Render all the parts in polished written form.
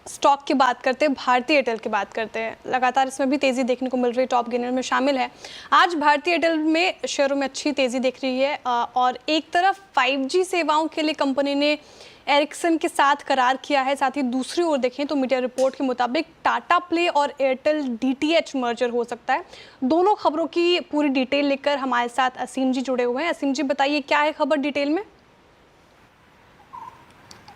Stock की बात करते हैं, भारतीय एयरटेल की बात करते हैं। लगातार इसमें भी तेज़ी देखने को मिल रही है, टॉप गेनर में शामिल है। आज भारतीय एयरटेल में शेयरों में अच्छी तेज़ी दिख रही है और एक तरफ 5G सेवाओं के लिए कंपनी ने एरिक्सन के साथ करार किया है, साथ ही दूसरी ओर देखें तो मीडिया रिपोर्ट के मुताबिक टाटा प्ले और एयरटेल DTH मर्जर हो सकता है। दोनों खबरों की पूरी डिटेल लेकर हमारे साथ असीम जी जुड़े हुए हैं। असीम जी बताइए, क्या है खबर डिटेल में?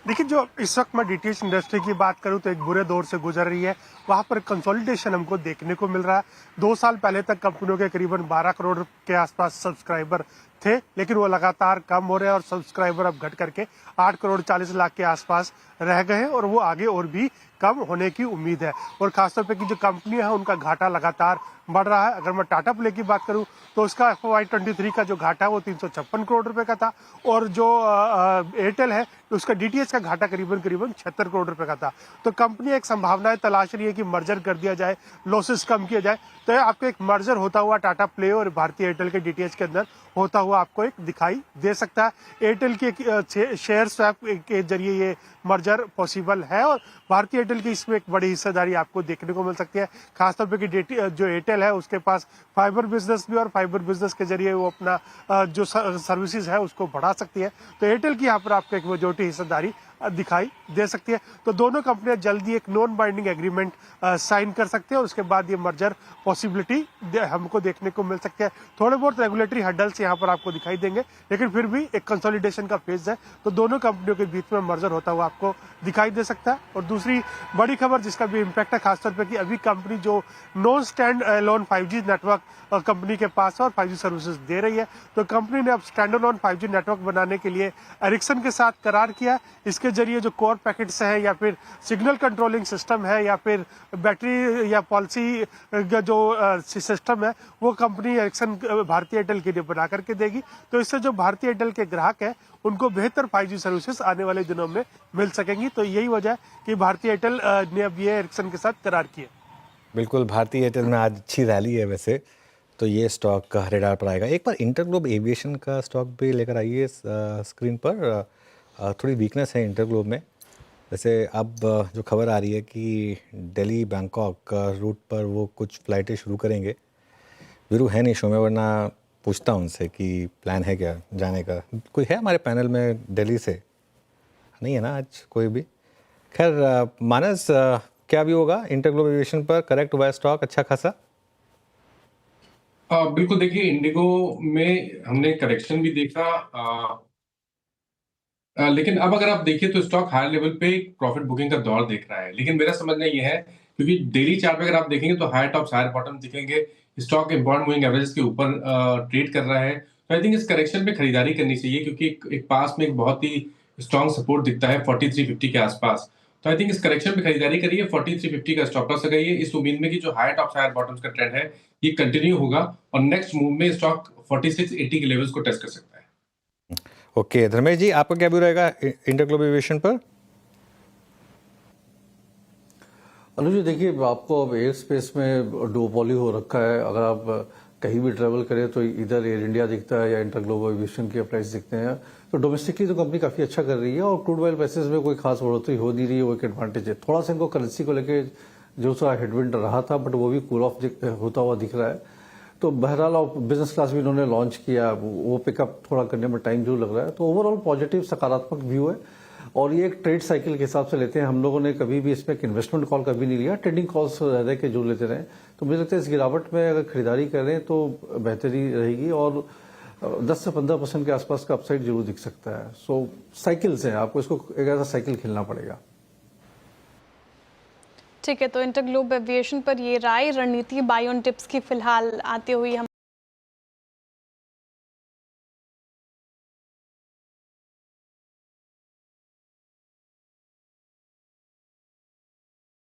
देखिए, जो इस वक्त मैं DTH इंडस्ट्री की बात करूं तो एक बुरे दौर से गुजर रही है। वहां पर कंसोलिडेशन हमको देखने को मिल रहा है। 2 साल पहले तक कंपनियों के करीबन 12 करोड़ के आसपास सब्सक्राइबर थे, लेकिन वो लगातार कम हो रहे हैं और सब्सक्राइबर अब घट करके 8 करोड़ 40 लाख के आसपास रह गए हैं और वो आगे और भी कम होने की उम्मीद है। और खासतौर पर की जो कंपनियां हैं उनका घाटा लगातार बढ़ रहा है। अगर मैं टाटा प्ले की बात करूं तो उसका FY23 का जो घाटा है वो 356 करोड़ रुपए का था और जो एयरटेल है उसका DTH का घाटा करीबन 76 करोड़ रुपए का था। तो कंपनी एक संभावनाएं तलाश रही है कि मर्जर कर दिया जाए, लॉसेस कम किया जाए। तो आपको एक मर्जर होता हुआ टाटा प्ले और भारतीय एयरटेल के DTH के अंदर होता हुआ आपको एक दिखाई दे सकता है। एयरटेल के शेयर स्वैप के जरिए ये मर्जर पॉसिबल है और भारतीय एयरटेल की इसमें एक बड़ी हिस्सेदारी आपको देखने को मिल सकती है। खासतौर पर कि जो एयरटेल है उसके पास फाइबर बिजनेस भी और फाइबर बिजनेस के जरिए वो अपना जो सर्विसेज है उसको बढ़ा सकती है। तो एयरटेल की यहाँ पर आपको एक मेजॉरिटी हिस्सेदारी दिखाई दे सकती है। तो दोनों कंपनियां जल्दी एक नॉन बाइंडिंग एग्रीमेंट साइन कर सकते हैं और उसके बाद ये मर्जर पॉसिबिलिटी हमको देखने को मिल सकती है। थोड़े बहुत रेगुलेटरी हर्डल्स यहाँ पर आपको दिखाई देंगे, लेकिन फिर भी एक कंसोलिडेशन का फेज है। तो दोनों कंपनियों के बीच में मर्जर होता हुआ आपको दिखाई दे सकता है। और दूसरी बड़ी खबर जिसका भी इम्पैक्ट है खासतौर पर कि अभी कंपनी जो non stand alone 5G network company के पास और 5G सर्विसेज दे रही है। तो कंपनी ने अब स्टैंड अलोन 5G नेटवर्क बनाने के लिए एरिक्सन के साथ करार किया। इसके जरिए जो कोर पैकेट्स हैं या फिर सिग्नल कंट्रोलिंग सिस्टम है या फिर बैटरी या पॉलिसी का जो सिस्टम है वो कंपनी एरिक्सन भारतीय एयरटेल के लिए बना करके देगी। तो इससे जो भारतीय एयरटेल के ग्राहक है उनको बेहतर 5G सर्विसेज आने वाले दिनों में मिल सकेंगी। तो यही वजह है कि भारतीय एयरटेल ने अब ये एरिक्सन के साथ करार किया। बिल्कुल, भारतीय एयरटेल में आज अच्छी रैली है वैसे, तो ये स्टॉक रेडार पर आएगा। एक बार इंटरग्लोब एविएशन का स्टॉक भी लेकर आइए स्क्रीन पर। थोड़ी वीकनेस है इंटरग्लोब में। वैसे अब जो खबर आ रही है कि दिल्ली बैंकॉक रूट पर वो कुछ फ़्लाइटें शुरू करेंगे। वीरू है नहीं शो में, वरना पूछता हूँ उनसे कि प्लान है क्या जाने का। कोई है हमारे पैनल में दिल्ली से? नहीं है ना आज कोई भी। खैर मानस, क्या भी होगा इंटरग्लोब एविएशन पर? करेक्ट हुआ है स्टॉक अच्छा खासा? बिल्कुल, देखिए इंडिगो में हमने करेक्शन भी देखा, लेकिन अब अगर आप देखिए तो स्टॉक हायर लेवल पे प्रॉफिट बुकिंग का दौर देख रहा है। लेकिन मेरा समझना ये है, क्योंकि डेली चार्ट पे अगर आप देखेंगे तो हायर टॉप्स हायर बॉटम दिखेंगे, स्टॉक इंपॉर्टेंट मूविंग एवरेज के ऊपर ट्रेड कर रहा है। तो आई थिंक इस करेक्शन पे खरीदारी करनी चाहिए, क्योंकि एक पास में एक बहुत ही स्ट्रॉन्ग सपोर्ट दिखता है 4350 के आसपास। तो आई थिंक इस करेक्शन पे खरीदारी करिए, 4350 का स्टॉप लॉस लगाइए, इस उम्मीद में कि जो हायर टॉप्स हायर बॉटम्स का ट्रेंड है ये कंटिन्यू होगा और नेक्स्ट मूव में स्टॉक 4680 के लेवल्स को टेस्ट कर सकता है। ओके, धर्मेश जी आपका क्या व्यू रहेगा इंटरग्लोब एविएशन पर? अनुज जी देखिए, आपको अब एयर स्पेस में डुओपोली हो रखा है। अगर आप कहीं भी ट्रैवल करें तो इधर एयर इंडिया दिखता है या इंटरग्लोब एविएशन के प्राइस दिखते हैं। तो डोमेस्टिकली तो कंपनी काफ़ी अच्छा कर रही है और क्रूड ऑयल प्राइसेस में कोई खास बढ़ोतरी हो नहीं रही है, वो एक एडवांटेज है। थोड़ा सा इनको करेंसी को लेकर जो सा हेडविंड रहा था, बट वो भी कूल ऑफ होता हुआ दिख रहा है। तो बहरहाल बिजनेस क्लास भी इन्होंने लॉन्च किया, वो पिकअप थोड़ा करने में टाइम जरूर लग रहा है। तो ओवरऑल पॉजिटिव सकारात्मक व्यू है और ये एक ट्रेड साइकिल के हिसाब से लेते हैं। हम लोगों ने कभी भी इसमें एक इन्वेस्टमेंट कॉल कभी नहीं लिया, ट्रेडिंग कॉल्स रह के जो लेते रहे। तो मुझे लगता है इस गिरावट में अगर खरीदारी करें तो बेहतरी रहेगी और 10 से 15% के आसपास का अपसाइड जरूर दिख सकता है। सो साइकिल्स हैं, आपको इसको एक ऐसा साइकिल खेलना पड़ेगा। ठीक है, तो इंटरग्लोब एविएशन पर ये राय रणनीति बाय ऑन टिप्स की फिलहाल आती हुई हम